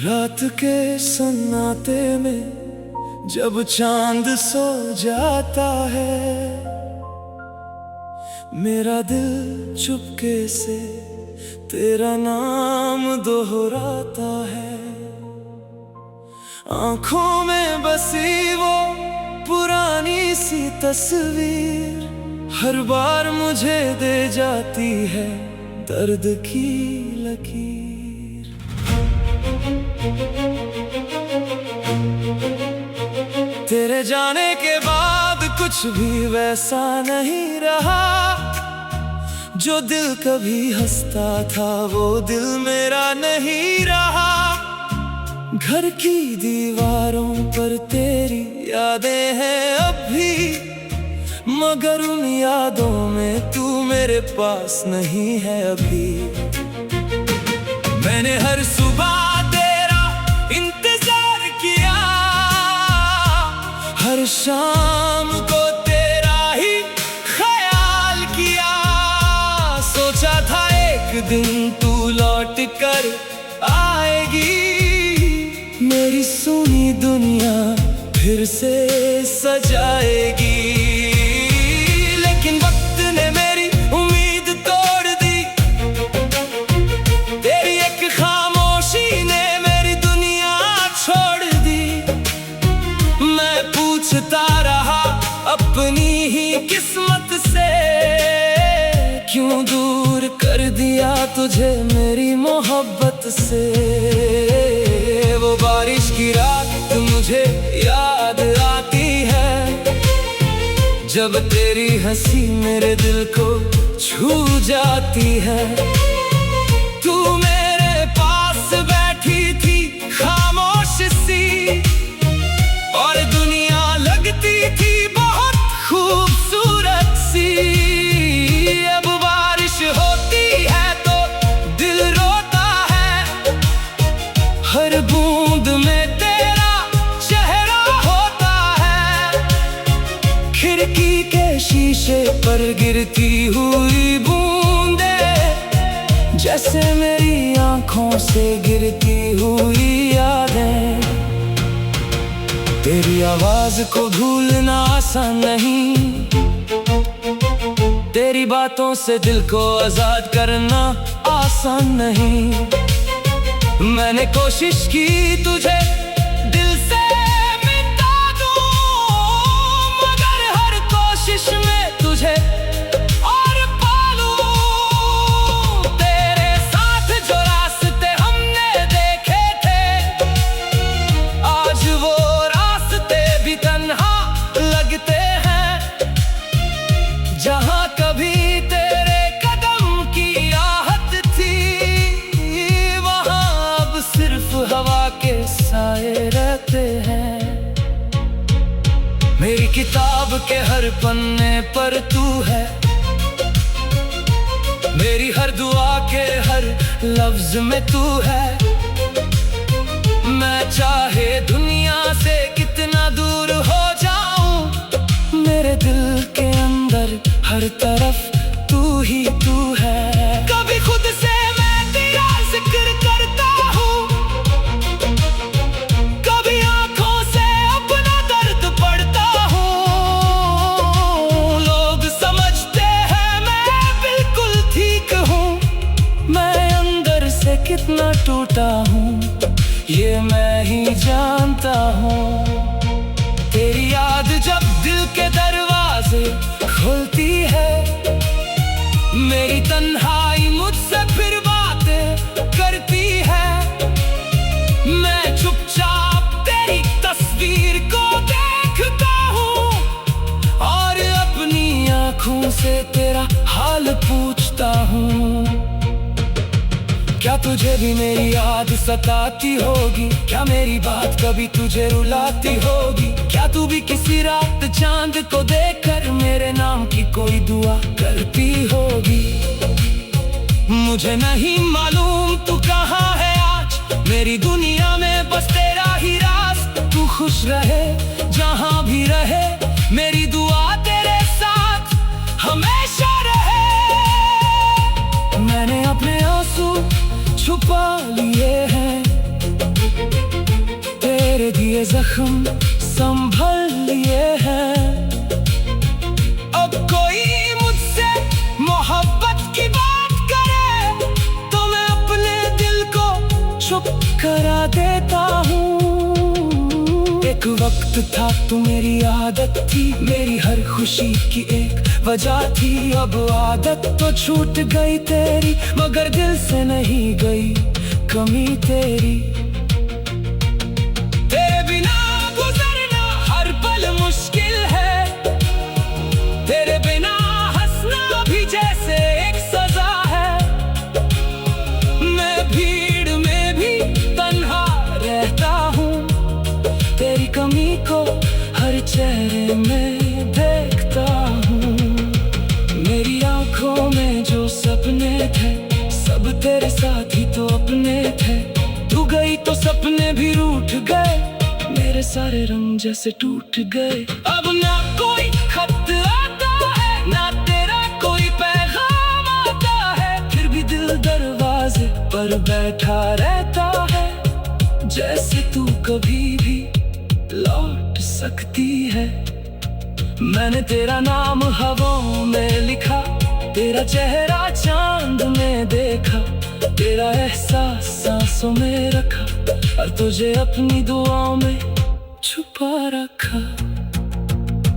रात के सन्नाटे में जब चांद सो जाता है, मेरा दिल चुपके से तेरा नाम दोहराता है। आंखों में बसी वो पुरानी सी तस्वीर हर बार मुझे दे जाती है दर्द की लकीर। तेरे जाने के बाद कुछ भी वैसा नहीं रहा, जो दिल कभी हंसता था वो दिल मेरा नहीं रहा। घर की दीवारों पर तेरी यादें हैं अब भी, मगर उन यादों में तू मेरे पास नहीं है अभी। मैंने हर सुबह तेरा इंतजार किया, हर शाम को तेरा ही ख्याल किया। सोचा था एक दिन तू लौट कर आएगी, मेरी सुनी दुनिया फिर से सजाएगी। लेकिन वक्त ने मेरी उम्मीद तोड़ दी, तेरी एक खामोशी ने मेरी दुनिया छोड़ दी। मैं पूछता रहा अपनी ही किस्मत से, क्यों दूर कर दिया तुझे मेरी मोहब्बत से। वो बारिश की रात मुझे याद आती है, जब तेरी हंसी मेरे दिल को छू जाती है। तू मेरे पास बैठी थी खामोश सी, और दुनिया लगती थी बहुत खूबसूरत सी। अब बारिश होती है तो दिल रोता है, हर बूंद में तेरा चेहरा होता है। खिड़की के शीशे पर गिरती हुई बूंदें, जैसे मेरी आंखों से गिरती हुई यादें। तेरी आवाज को भूलना आसान नहीं, तेरी बातों से दिल को आजाद करना आसान नहीं। मैंने कोशिश की तुझे दिल से मिटा दूं, मगर हर कोशिश में तुझे और पालूं। तेरे साथ जो रास्ते हमने देखे थे, आज वो रास्ते भी तन्हा लगते हैं। जहां कभी तेरे कदम की आहट थी, वहां अब सिर्फ हवा के साए रहते हैं। मेरी किताब के हर पन्ने पर तू है, मेरी हर दुआ के हर लफ्ज में तू है। मैं चाहे दुनिया से कितना दूर हो जाऊं, मेरे दिल के अंदर हर तरफ तू ही तू है। कभी खुद से मैं तेरा जिक्र करता हूँ, कभी आंखों से अपना दर्द पढ़ता हूँ। लोग समझते हैं मैं बिल्कुल ठीक हूँ, मैं अंदर से कितना टूटा हूँ ये मैं ही जानता हूँ। तेरी याद जब दिल के दरवाजे खुलती है, मेरी तन्हाई मुझसे फिर बातें करती है। मैं चुपचाप तेरी तस्वीर को देखता हूँ, और अपनी आंखों से तेरा हाल पूछता हूँ। क्या तुझे भी मेरी याद सताती होगी? क्या मेरी बात कभी तुझे रुलाती होगी? क्या तू भी किसी रात चांद को देखकर मेरे नाम की कोई दुआ करती होगी? मुझे नहीं मालूम तू कहाँ है आज, मेरी दुनिया में बस तेरा ही राज। तू खुश रहे जहाँ भी रहे, मेरी दुआ तेरे साथ हमेशा रहे। मैंने अपने आंसू छुपा लिए हैं, जख्म संभल लिए हैं। अब कोई मुझसे मोहब्बत की बात करे तो मैं अपने दिल को चुप करा देता हूँ। एक वक्त था तू मेरी आदत थी, मेरी हर खुशी की एक वजह थी। अब आदत तो छूट गई तेरी, मगर दिल से नहीं गई कमी तेरी। तेरे बिना गुजरना हर पल मुश्किल है, तेरे बिना हंसना भी जैसे एक सजा है। मैं भीड़ में भी तन्हा रहता हूँ, तेरी कमी को हर चेहरे में देखता हूँ। मेरी आंखों में जो सपने थे सब तेरे साथ ही तो अपने थे। तू गई तो सपने भी रूठ गए, मेरे सारे रंग जैसे टूट गए। अब ना कोई खत आता है, ना तेरा कोई पैगाम आता है। फिर भी दिल दरवाजे पर बैठा रहता है, जैसे तू कभी भी लौट सकती है। मैंने तेरा नाम हवाओं में लिखा, तेरा चेहरा चांद में देखा, तेरा एहसास सांसों में रखा, और तुझे अपनी दुआओं में छुपा रखा।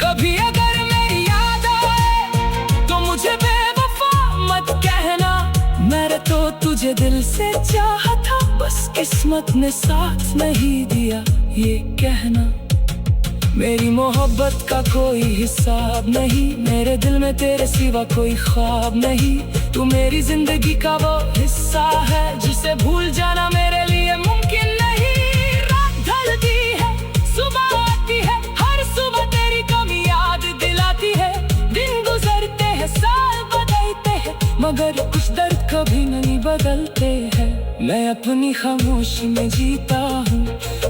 कभी अगर मेरी याद आए तो मुझे बेवफा मत कहना, मैंने तो तुझे दिल से चाहा था, बस किस्मत ने साथ नहीं दिया ये कहना। मेरी मोहब्बत का कोई हिसाब नहीं, मेरे दिल में तेरे सिवा कोई ख्वाब नहीं। तू मेरी जिंदगी का वो हिस्सा है, जिसे भूल जाना मेरे लिए मुमकिन नहीं। रात ढलती है, सुबह आती है, हर सुबह तेरी कमी याद दिलाती है। दिन गुजरते हैं, साल बदलते हैं, मगर कुछ दर्द कभी नहीं बदलते हैं। मैं अपनी खामोशी में जीता हूँ,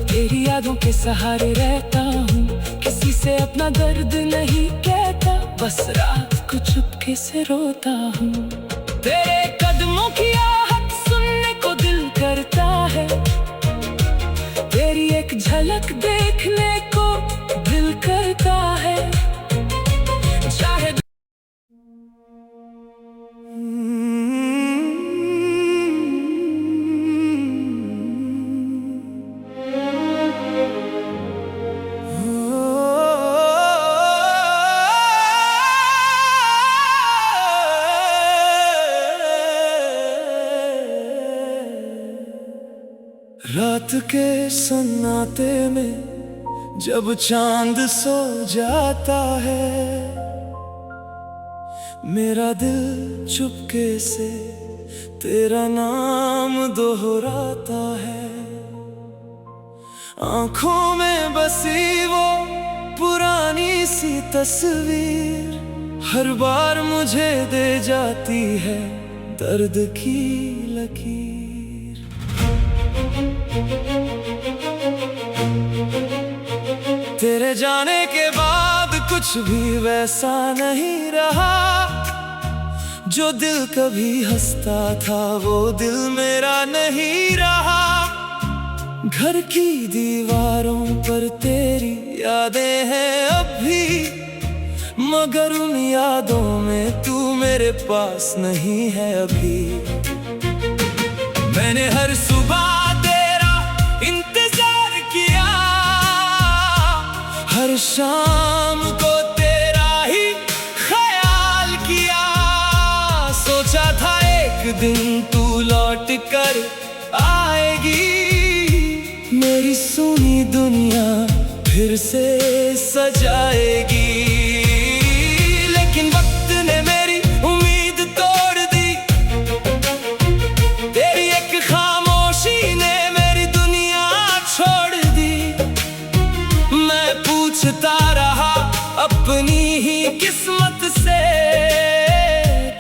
तेरी यादों के सहारे रहता हूँ। किसी से अपना दर्द नहीं कहता, बस रात को चुपके से रोता हूँ। तेरे कदमों की आहट सुनने को दिल करता है, तेरी एक झलक देखने को दिल करता है। चाहे रात के सन्नाटे में जब चांद सो जाता है, मेरा दिल चुपके से तेरा नाम दोहराता है। आंखों में बसी वो पुरानी सी तस्वीर हर बार मुझे दे जाती है दर्द की लकीर। तेरे जाने के बाद कुछ भी वैसा नहीं रहा, जो दिल कभी हंसता था वो दिल मेरा नहीं रहा। घर की दीवारों पर तेरी यादें हैं अब भी, मगर उन यादों में तू मेरे पास नहीं है अभी। मैंने हर सुबह तेरा इंतजार किया, हर शाम को तेरा ही ख्याल किया। सोचा था एक दिन तू लौट कर आएगी, मेरी सुनी दुनिया फिर से सजाएगी। लेकिन वक्त ने मेरी उम्मीद तोड़ दी, तेरी एक खामोशी ने मेरी दुनिया छोड़ दी। मैं पूछता रहा अपनी ही किस्मत से,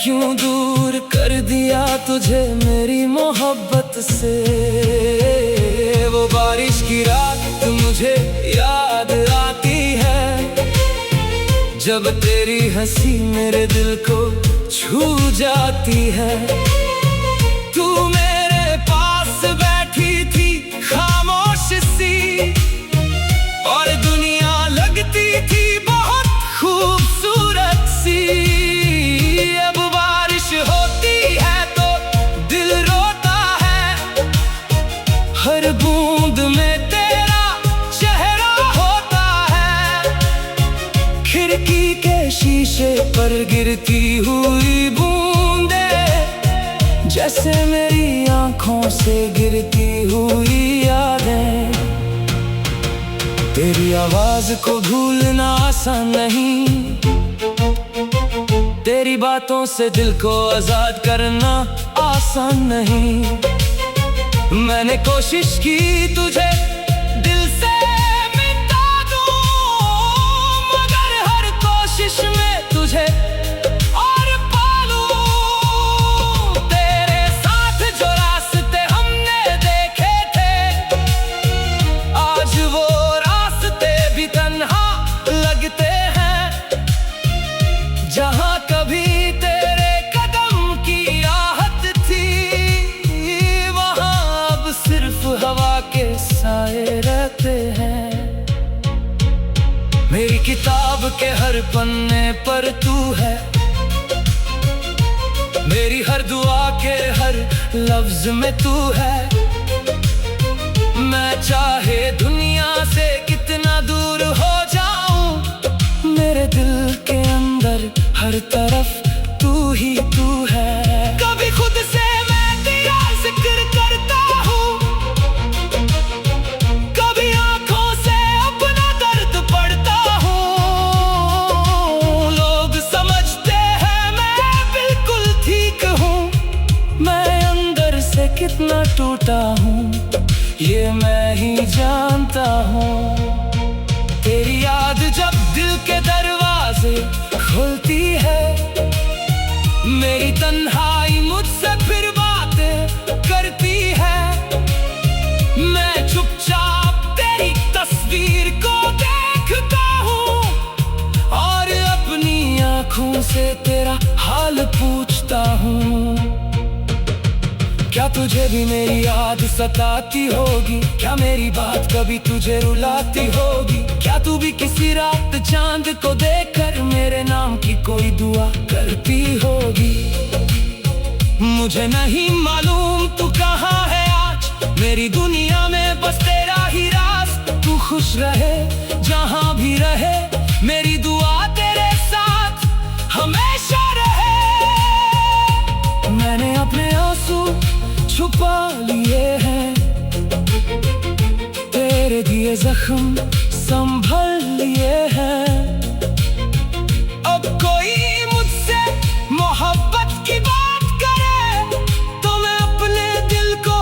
क्यों दूर कर दिया तुझे मेरी मोहब्बत से। वो बारिश की रात मुझे याद आती है, जब तेरी हंसी मेरे दिल को छू जाती है। तू मेरे पास बैठी थी खामोश सी, पर गिरती हुई बूंदे, जैसे मेरी आंखों से गिरती हुई यादें। तेरी आवाज को भूलना आसान नहीं, तेरी बातों से दिल को आजाद करना आसान नहीं। मैंने कोशिश की तुझे दिल से मिटा दूं, मगर हर कोशिश में तुझे और पालूं। तेरे साथ जो रास्ते हमने देखे थे, आज वो रास्ते भी तन्हा लगते हैं। जहाँ कभी तेरे कदम की आहट थी, वहाँ अब सिर्फ हवा के साए रहते हैं। मेरी किताब के हर पन्ने पर तू है, मेरी हर दुआ के हर लफ्ज में तू है। मैं चाहे दुनिया से कितना दूर हो जाऊं, मेरे दिल के अंदर हर तरफ तू ही तू है। कभी खुद से मैं तेरा जिक्र करता हूँ, कभी आंखों से अपना दर्द पढ़ता हूँ। लोग समझते हैं मैं बिल्कुल ठीक हूँ, मैं अंदर से कितना टूटा हूँ ये मैं ही जानता हूँ। तेरी याद जब दिल के दरवाजे खुलती है, मेरी तन्हाई मुझसे फिर बातें करती है। मैं चुपचाप तेरी तस्वीर को देखता हूँ और अपनी आँखों से तेरा हाल पूछता हूँ। क्या तुझे भी मेरी याद सताती होगी? क्या मेरी बात कभी तुझे रुलाती होगी? क्या तू भी किसी रात चांद को देखकर मेरे नाम की कोई दुआ करती होगी? मुझे नहीं मालूम तू कहाँ है आज, मेरी दुनिया में बस तेरा ही राज। तू खुश रहे जहाँ भी रहे, मेरी दुआ तेरे साथ हमेशा रहे। मैंने अपने आंसू छुपा लिए हैं, तेरे दिए जख्म संभल लिए हैं। अब कोई मुझसे मोहब्बत की बात करे तो मैं अपने दिल को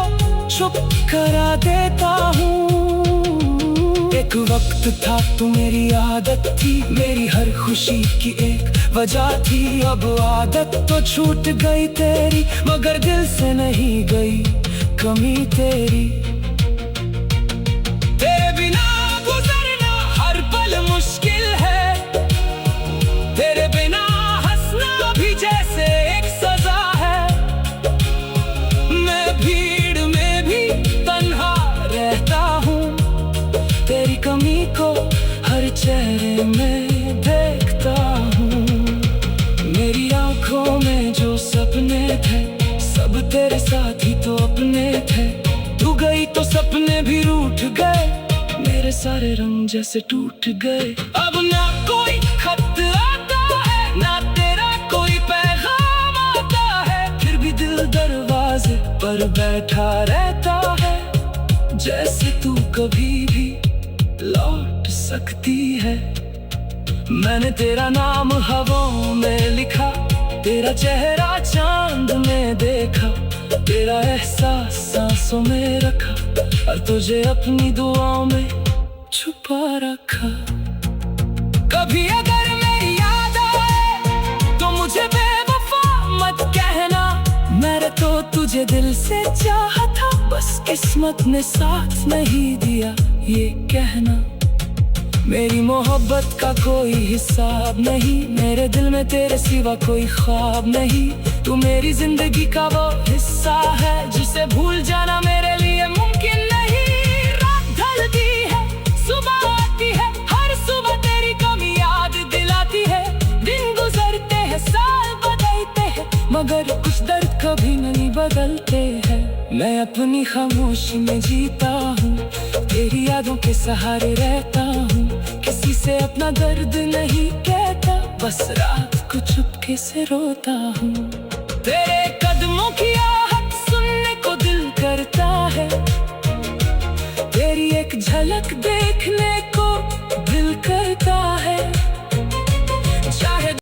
चुप करा देता हूँ। एक वक्त था तू मेरी आदत थी, मेरी हर खुशी की एक वजह थी। अब आदत तो छूट गई तेरी, मगर दिल से नहीं गई कमी तेरी। तेरे बिना गुजरना हर पल मुश्किल है, तेरे बिना हंसना भी जैसे एक सजा है। मैं भीड़ में भी तन्हा रहता हूँ, तेरी कमी को हर चेहरे में देखता हूँ। मेरी आंखों में जो सपने थे, सब तेरे साथ ही तो अपने थे। तू गई तो सपने भी रूठ गए, मेरे सारे रंग जैसे टूट गए। अब ना कोई खत आता है, ना तेरा कोई पैगाम आता है, फिर भी दिल दरवाजे पर बैठा रहता है। जैसे तू कभी भी लौट सकती है। मैंने तेरा नाम हवाओं में लिखा, तेरा चेहरा चांद में देखा, तेरा एहसास सांसों में रखा, और तुझे अपनी दुआओं में छुपा रखा। कभी अगर मेरी याद आए तो मुझे बेवफा मत कहना, मैंने तो तुझे दिल से चाहा था, बस किस्मत ने साथ नहीं दिया ये कहना। मेरी मोहब्बत का कोई हिसाब नहीं, मेरे दिल में तेरे सिवा कोई ख्वाब नहीं। तू मेरी जिंदगी का वो हिस्सा है, जिसे भूल जाना मेरे लिए मुमकिन नहीं। रात ढलती है, सुबह आती है, हर सुबह तेरी कमी याद दिलाती है। दिन गुजरते हैं, साल बदलते हैं, मगर कुछ दर्द कभी नहीं बदलते हैं। मैं अपनी खामोशी में जीता हूँ, तेरी यादों के सहारे रहता हूँ, किसी से अपना दर्द नहीं कहता। बस रात को चुपके से रोता हूँ। तेरे कदमों की